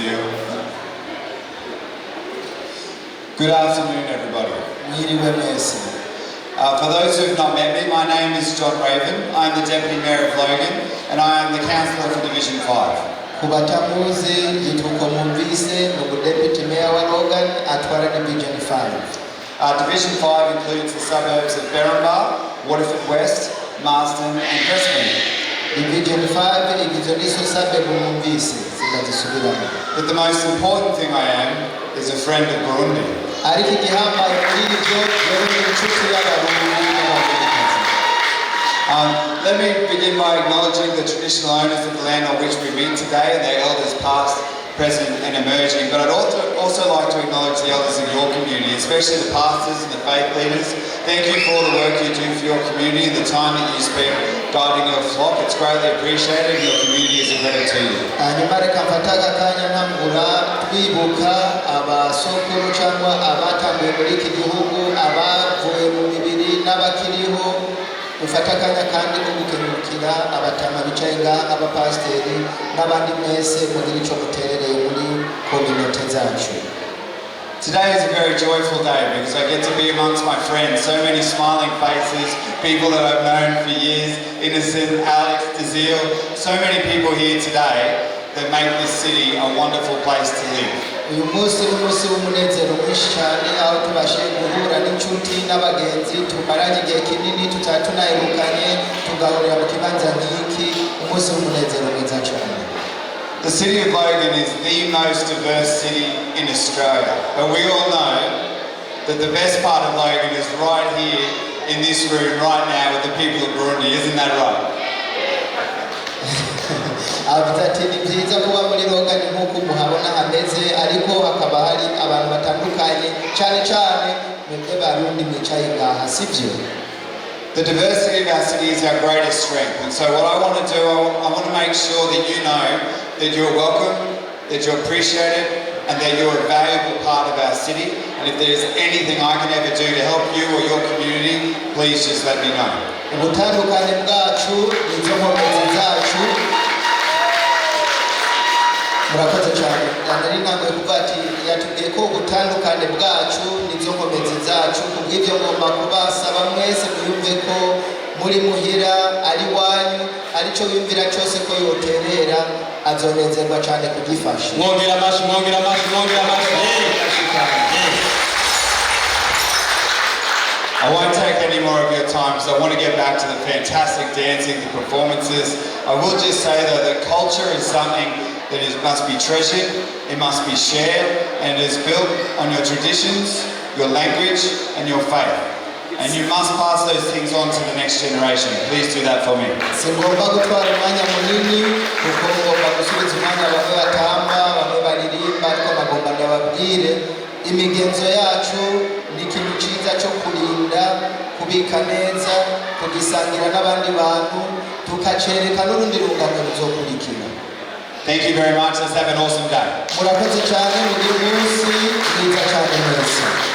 Good afternoon, everybody. For those who have not met me, my name is Jon Raven. I am the Deputy Mayor of Logan, and I am the Councillor for Division 5. Deputy Mayor of Logan atwara Division 5. Division 5 includes the suburbs of Burundian, Waterford West, Marsden and Preston. Division 5 igizwe suburb mumvise zingazisubiramo. But the most important thing I am is a friend of Burundi. Let me begin by acknowledging the traditional owners of the land on which we meet today and their elders past, present and emerging. But I'd also like to acknowledge the elders in your community, especially the pastors and the faith leaders. Thank you for all the work you do for your community and the time that you spend guiding your flock. It's greatly appreciated and your community is a credit to you. Ufatakanya kandi gukemukira abatama bicayenga abapasteri n'abandi mwese muri ico muterereye muri community zacu. Today is a very joyful day because I get to be amongst my friends, so many smiling faces, people that I've known for years, Innocent, Alex, Dazil, so many people here today that make this city a wonderful place to live. Uyu munsi w'umunezero mwinshi cyane aho tubashe guhura n'inshuti n'abagenzi tumaranye igihe kinini tunaherukanye tugahurira mu kibanza nk'iki umunsi w'umunezero mwiza cyane. The city of Logan is the most diverse city in Australia, but we all know that the best part of Logan is right here in this room right now with the people of Burundi. Isn't that right? Ni byiza kuba muri Logan nk'uko muhabona hameze ariko hakaba hari abantu batandukanye cyane cyane mwebwe Barundi mwicaye ngaha sivyo. The diversity of our city is our greatest strength, and so what I want to do, I want to make sure that you know that you're welcome, that you're appreciated and that you're a valuable part of our city, and if there's anything I can ever do to help you or your community, please just let me know. Ubutandukanye bwacu nizo nkomezi zacu. Murakoze cyane. Nari ntabwo kuvuga ati yatubwiye ko ubutandukane bwacu nizo nkomezi zacu kubw'ibyo ngomba kubasaba mwese muyumve ko muri muhira ari wanyu arico wimvira cyose ko yoterera azonezerwa cyane kugifasha. Mwongera amashi. I won't take any more of your time because I want to get back to the fantastic dancing, the performances. I will just say though that culture is something that must be treasured, it must be shared, and it is built on your traditions, your language, and your faith. And you must pass those things on to the next generation. Please do that for me. Imigenzo yacu ni ikintu cyiza cyo kurinda kubika neza kugisangira n'abandi bantu tukacereka n'urundi rungano ruzokurikira. Thank you very much. Let's have an awesome day. Murakoze cyane muri munsi mwiza cyane mwese.